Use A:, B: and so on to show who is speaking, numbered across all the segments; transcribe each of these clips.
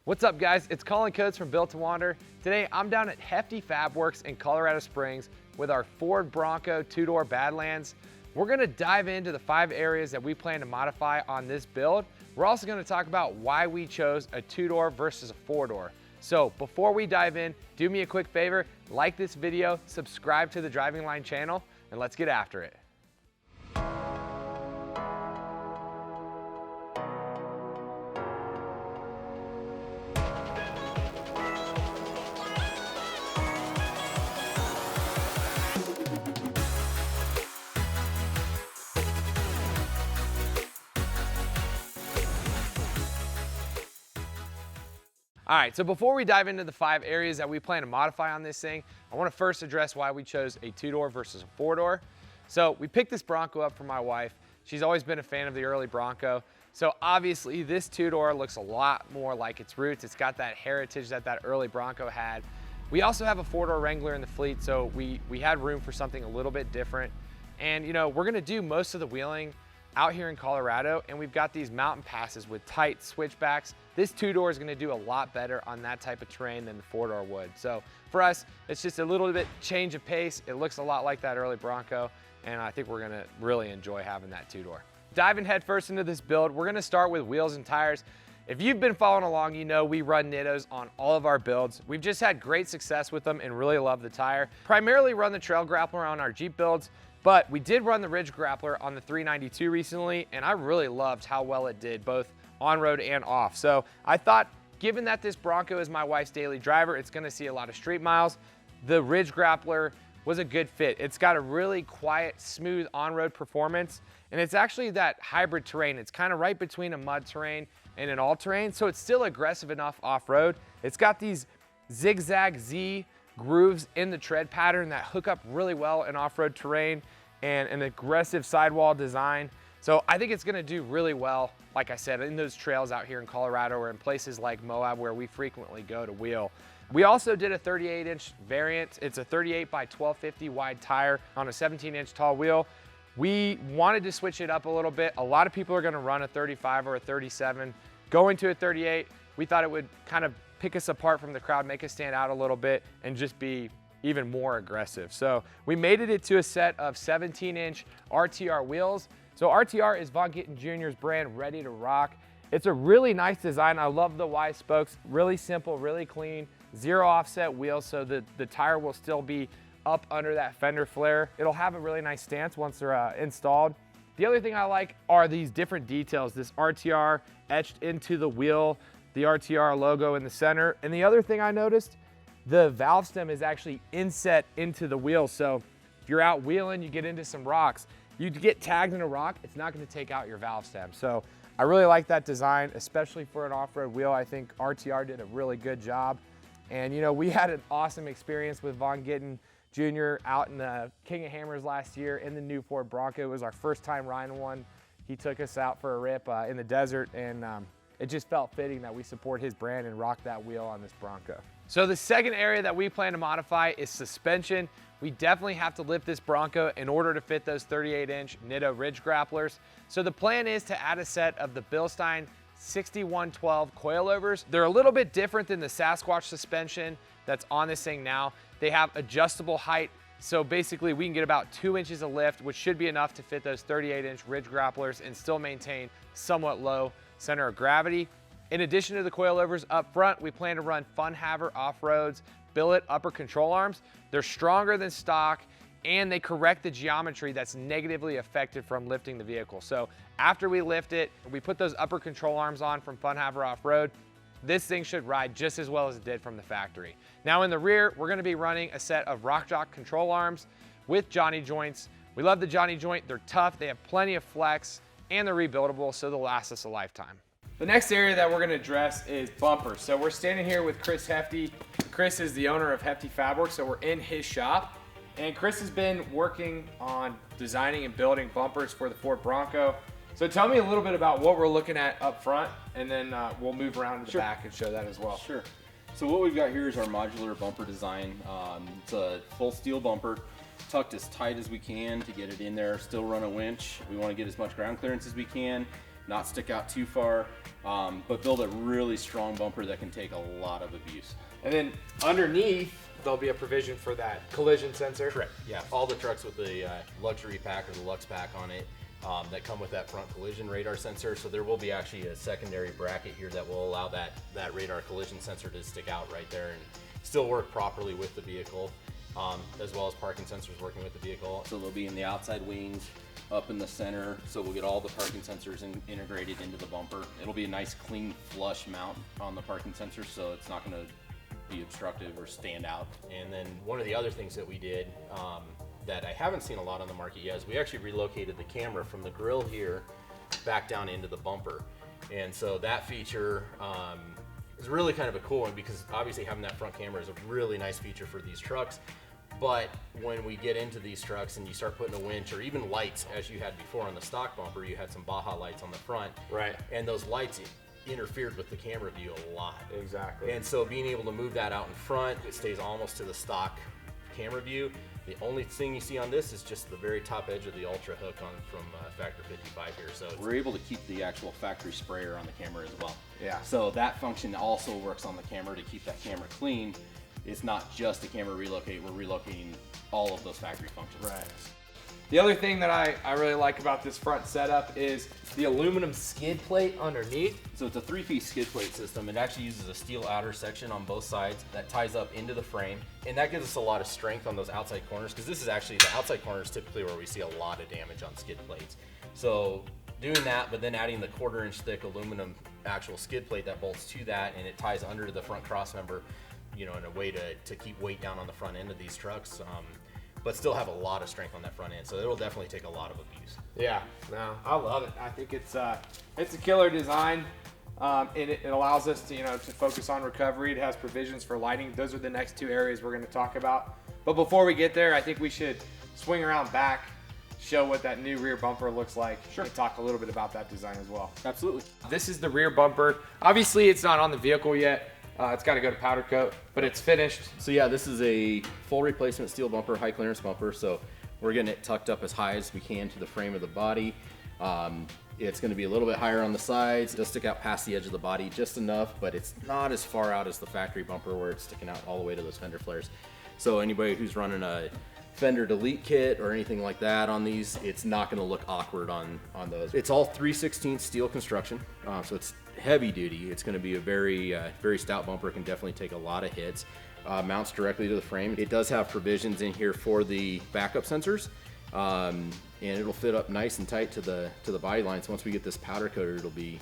A: What's up guys, it's Collin from Built2Wander. Today I'm down at Hefty Fabworks in Colorado Springs with our Ford Bronco two-door Badlands. We're gonna dive into the 5 areas that we plan to modify on this build. We're also gonna talk about why we chose a 2-door versus a 4-door. So before we dive in, do me a quick favor, like this video, subscribe to the Driving Line channel, and let's get after it. All right, so before we dive into the 5 areas that we plan to modify on this thing, I want to first address why we chose a 2-door versus a 4-door. So we picked this Bronco up for my wife. She's always been a fan of the early Bronco. So obviously this 2-door looks a lot more like its roots. It's got that heritage that early Bronco had. We also have a 4-door Wrangler in the fleet, so we had room for something a little bit different. And you know, we're gonna do most of the wheeling out here in Colorado, and we've got these mountain passes with tight switchbacks. This 2-door is gonna do a lot better on that type of terrain than the 4-door would. So for us, it's just a little bit change of pace. It looks a lot like that early Bronco, and I think we're gonna really enjoy having that 2-door. Diving headfirst into this build, we're gonna start with wheels and tires. If you've been following along, you know we run Nittos on all of our builds. We've just had great success with them and really love the tire. Primarily run the Trail Grappler on our Jeep builds, but we did run the Ridge Grappler on the 392 recently, and I really loved how well it did, both on-road and off. So I thought, given that this Bronco is my wife's daily driver, it's gonna see a lot of street miles, the Ridge Grappler was a good fit. It's got a really quiet, smooth on-road performance, and it's actually that hybrid terrain. It's kind of right between a mud terrain and an all-terrain, so it's still aggressive enough off-road. It's got these zigzag Z grooves in the tread pattern that hook up really well in off-road terrain, and an aggressive sidewall design. So I think it's gonna do really well, like I said, in those trails out here in Colorado or in places like Moab where we frequently go to wheel. We also did a 38-inch variant. It's a 38 by 1250 wide tire on a 17-inch tall wheel. We wanted to switch it up a little bit. A lot of people are gonna run a 35 or a 37. Going to a 38, we thought it would kind of pick us apart from the crowd, make us stand out a little bit, and just be even more aggressive. So we made it into a set of 17-inch RTR wheels. So RTR is Von Gittin Jr.'s brand, ready to rock. It's a really nice design. I love the Y spokes, really simple, really clean, 0 offset wheels, so the tire will still be up under that fender flare. It'll have a really nice stance once they're installed. The other thing I like are these different details, this RTR etched into the wheel, the RTR logo in the center. And the other thing I noticed, the valve stem is actually inset into the wheel. So if you're out wheeling, you get into some rocks, you get tagged in a rock, it's not gonna take out your valve stem. So I really like that design, especially for an off-road wheel. I think RTR did a really good job. And you know, we had an awesome experience with Von Gittin Jr. out in the King of Hammers last year in the new Ford Bronco. It was our first time riding one. He took us out for a rip in the desert, and it just felt fitting that we support his brand and rock that wheel on this Bronco. So the second area that we plan to modify is suspension. We definitely have to lift this Bronco in order to fit those 38-inch Nitto Ridge Grapplers. So the plan is to add a set of the Bilstein 6112 coilovers. They're a little bit different than the Sasquatch suspension that's on this thing now. They have adjustable height, so basically we can get about 2 inches of lift, which should be enough to fit those 38-inch Ridge Grapplers and still maintain somewhat low center of gravity. In addition to the coilovers up front, we plan to run FunHaver off-roads billet upper control arms. They're stronger than stock, and they correct the geometry that's negatively affected from lifting the vehicle. So after we lift it, we put those upper control arms on from FunHaver off-road. This thing should ride just as well as it did from the factory. Now in the rear, we're gonna be running a set of RockJock control arms with Johnny joints. We love the Johnny joint. They're tough, they have plenty of flex, and they're rebuildable, so they'll last us a lifetime. The next area that we're gonna address is bumpers. So we're standing here with Chris Hefty. Chris is the owner of Hefty Fabworks, so we're in his shop. And Chris has been working on designing and building bumpers for the Ford Bronco. So tell me a little bit about what we're looking at up front, and then we'll move around to the back and show that as well.
B: Sure. So what we've got here is our modular bumper design. It's a full steel bumper, tucked as tight as we can to get it in there, still run a winch. We want to get as much ground clearance as we can. not stick out too far, but build a really strong bumper that can take a lot of abuse.
A: And then underneath, there'll be a provision for that collision sensor.
C: Correct. Yeah, all the trucks with the luxury pack or the Lux pack on it that come with that front collision radar sensor. So there will be actually a secondary bracket here that will allow that radar collision sensor to stick out right there and still work properly with the vehicle, as well as parking sensors working with the vehicle.
B: So they'll be in the outside wings, up in the center, so we'll get all the parking sensors integrated into the bumper. It'll be a nice clean flush mount on the parking sensor, so it's not going to be obstructive or stand out.
C: And then one of the other things that we did that I haven't seen a lot on the market yet is we actually relocated the camera from the grill here back down into the bumper. And so that feature is really kind of a cool one, because obviously having that front camera is a really nice feature for these trucks. But when we get into these trucks and you start putting a winch or even lights, as you had before on the stock bumper, you had some Baja lights on the front.
A: Right.
C: And those lights interfered with the camera view a lot.
A: Exactly.
C: And so being able to move that out in front, it stays almost to the stock camera view. The only thing you see on this is just the very top edge of the Ultra hook from Factor 55 here. So
B: we're able to keep the actual factory sprayer on the camera as well.
A: Yeah.
B: So that function also works on the camera to keep that camera clean. It's not just the camera relocate, we're relocating all of those factory functions.
A: Right. The other thing that I really like about this front setup is the aluminum skid plate underneath.
C: So it's a 3-piece skid plate system. It actually uses a steel outer section on both sides that ties up into the frame. And that gives us a lot of strength on those outside corners, because this is actually, the outside corners typically where we see a lot of damage on skid plates. So doing that, but then adding the 1/4-inch thick aluminum actual skid plate that bolts to that, and it ties under the front cross member, you know, in a way to keep weight down on the front end of these trucks. But still have a lot of strength on that front end, so it'll definitely take a lot of abuse.
A: Yeah, no, I love it. I think it's a killer design, and it allows us to to focus on recovery. It has provisions for lighting. Those are the next two areas we're going to talk about. But before we get there, I think we should swing around back, show what that new rear bumper looks like, and talk a little bit about that design as well.
B: Absolutely.
A: This is the rear bumper. Obviously, it's not on the vehicle yet. It's got to go to powder coat, but it's finished.
C: So yeah, this is a full replacement steel bumper, high clearance bumper. So we're getting it tucked up as high as we can to the frame of the body. It's going to be a little bit higher on the sides. It does stick out past the edge of the body just enough, but it's not as far out as the factory bumper where it's sticking out all the way to those fender flares. So anybody who's running a fender delete kit or anything like that on these, it's not going to look awkward on those. It's all 3/16 steel construction, so it's heavy duty. It's going to be a very stout bumper. It can definitely take a lot of hits. Mounts directly to the frame. It does have provisions in here for the backup sensors, and it'll fit up nice and tight to the body lines. Once we get this powder coated, it'll be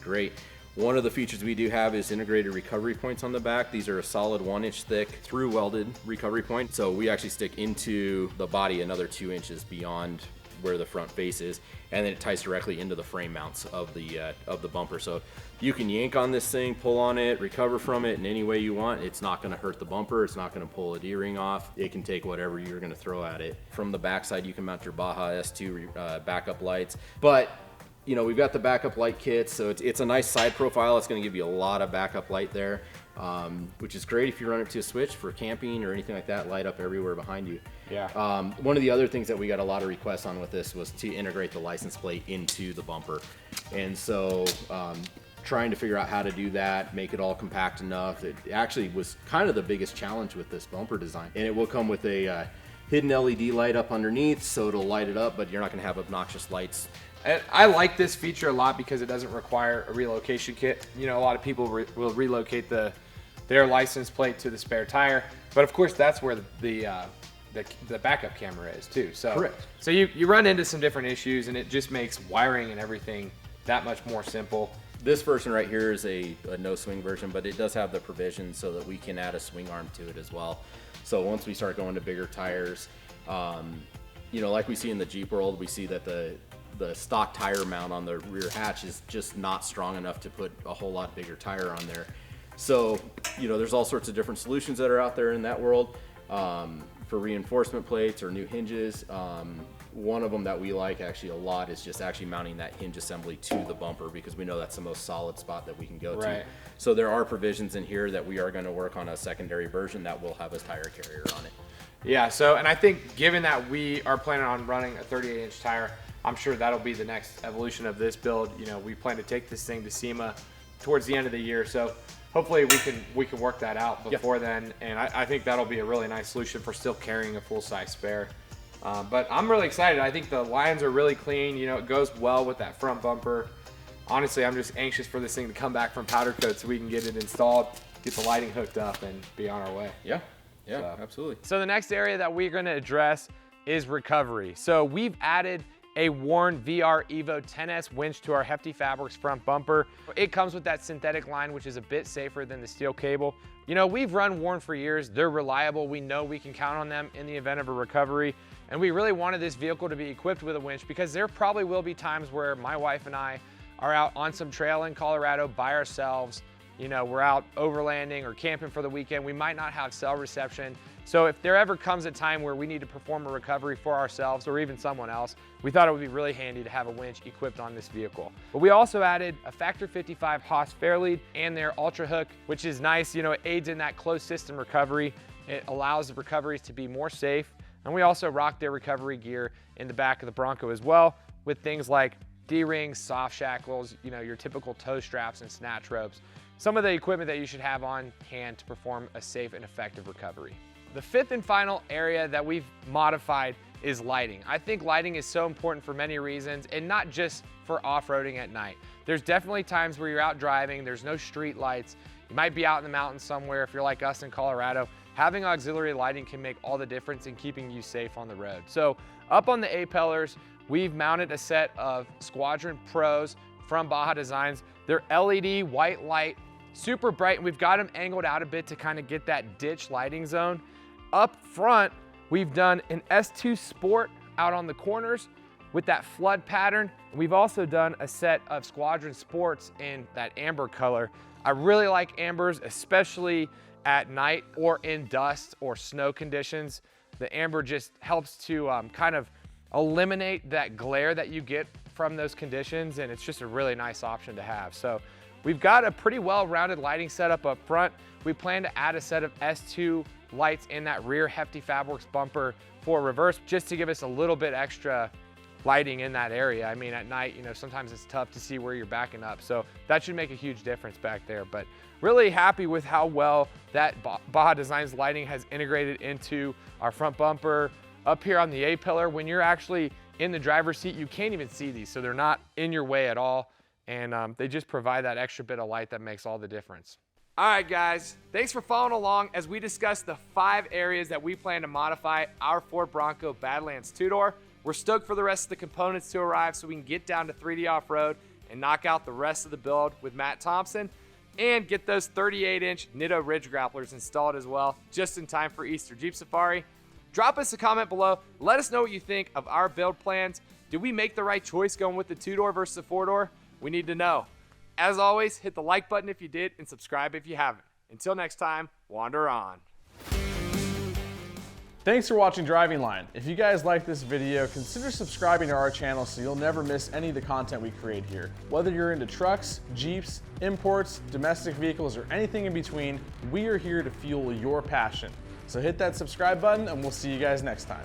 C: great. One of the features we do have is integrated recovery points on the back. These are a solid 1-inch thick through welded recovery point. So we actually stick into the body another 2 inches beyond where the front face is, and then it ties directly into the frame mounts of the bumper. So you can yank on this thing, pull on it, recover from it in any way you want. It's not going to hurt the bumper. It's not going to pull a D-ring off. It can take whatever you're going to throw at it. From the backside, you can mount your Baja S2 backup lights, but we've got the backup light kits, so it's a nice side profile. It's going to give you a lot of backup light there, which is great if you run it to a switch for camping or anything like that. Light up everywhere behind you.
A: Yeah.
C: One of the other things that we got a lot of requests on with this was to integrate the license plate into the bumper, and so trying to figure out how to do that, make it all compact enough. It actually was kind of the biggest challenge with this bumper design, and it will come with a hidden LED light up underneath, so it'll light it up, but you're not going to have obnoxious lights.
A: And I like this feature a lot because it doesn't require a relocation kit. A lot of people will relocate their license plate to the spare tire, but of course that's where the backup camera is too. So
C: correct.
A: So you run into some different issues, and it just makes wiring and everything that much more simple.
C: This version right here is a no swing version, but it does have the provision so that we can add a swing arm to it as well. So once we start going to bigger tires, like we see in the Jeep world, we see that the stock tire mount on the rear hatch is just not strong enough to put a whole lot bigger tire on there. So, there's all sorts of different solutions that are out there in that world for reinforcement plates or new hinges. One of them that we like actually a lot is just actually mounting that hinge assembly to the bumper, because we know that's the most solid spot that we can go to. So there are provisions in here that we are going to work on a secondary version that will have a tire carrier on it.
A: Yeah, and I think given that we are planning on running a 38-inch tire, I'm sure that'll be the next evolution of this build. You know, we plan to take this thing to SEMA towards the end of the year, so hopefully we can work that out before then, and I think that'll be a really nice solution for still carrying a full-size spare. But I'm really excited. I think the lines are really clean. You know, it goes well with that front bumper. Honestly, I'm just anxious for this thing to come back from powder coat so we can get it installed, get the lighting hooked up, and be on our way.
C: Yeah, absolutely.
A: So the next area that we're going to address is recovery. So we've added a worn VR Evo 10S winch to our Hefty Fabworks front bumper. It comes with that synthetic line, which is a bit safer than the steel cable. You know, we've run worn for years. They're reliable. We know we can count on them in the event of a recovery. And we really wanted this vehicle to be equipped with a winch because there probably will be times where my wife and I are out on some trail in Colorado by ourselves. You know, we're out overlanding or camping for the weekend. We might not have cell reception. So if there ever comes a time where we need to perform a recovery for ourselves or even someone else, we thought it would be really handy to have a winch equipped on this vehicle. But we also added a Factor 55 Haas Fairlead and their Ultra Hook, which is nice. You know, it aids in that closed system recovery. It allows the recoveries to be more safe. And we also rock their recovery gear in the back of the Bronco as well, with things like D-rings, soft shackles, you know, your typical toe straps and snatch ropes. Some of the equipment that you should have on hand to perform a safe and effective recovery. The fifth and final area that we've modified is lighting. I think lighting is so important for many reasons, and not just for off-roading at night. There's definitely times where you're out driving, there's no street lights. You might be out in the mountains somewhere if you're like us in Colorado. Having auxiliary lighting can make all the difference in keeping you safe on the road. So up on the A-pillars, we've mounted a set of Squadron Pros from Baja Designs. They're LED white light, super bright, and we've got them angled out a bit to kind of get that ditch lighting zone. Up front, we've done an S2 Sport out on the corners with that flood pattern. We've also done a set of Squadron Sports in that amber color. I really like ambers, especially at night or in dust or snow conditions. The amber just helps to kind of eliminate that glare that you get from those conditions, and it's just a really nice option to have. So we've got a pretty well-rounded lighting setup up front. We plan to add a set of S2 lights in that rear Hefty Fabworks bumper for reverse, just to give us a little bit extra lighting in that area. I mean, at night, you know, sometimes it's tough to see where you're backing up, so that should make a huge difference back there. But really happy with how well that Baja Designs lighting has integrated into our front bumper. Up here on the A-pillar, when you're actually in the driver's seat, you can't even see these, so they're not in your way at all, and they just provide that extra bit of light that makes all the difference. All right, guys, thanks for following along as we discuss the 5 areas that we plan to modify our Ford Bronco Badlands two-door. We're stoked for the rest of the components to arrive so we can get down to 3D off-road and knock out the rest of the build with Matt Thompson and get those 38-inch Nitto Ridge Grapplers installed as well, just in time for Easter Jeep Safari. Drop us a comment below. Let us know what you think of our build plans. Did we make the right choice going with the two-door versus the four-door? We need to know. As always, hit the like button if you did and subscribe if you haven't. Until next time, wander on.
D: Thanks for watching Driving Line. If you guys like this video, consider subscribing to our channel so you'll never miss any of the content we create here. Whether you're into trucks, Jeeps, imports, domestic vehicles, or anything in between, we are here to fuel your passion. So hit that subscribe button and we'll see you guys next time.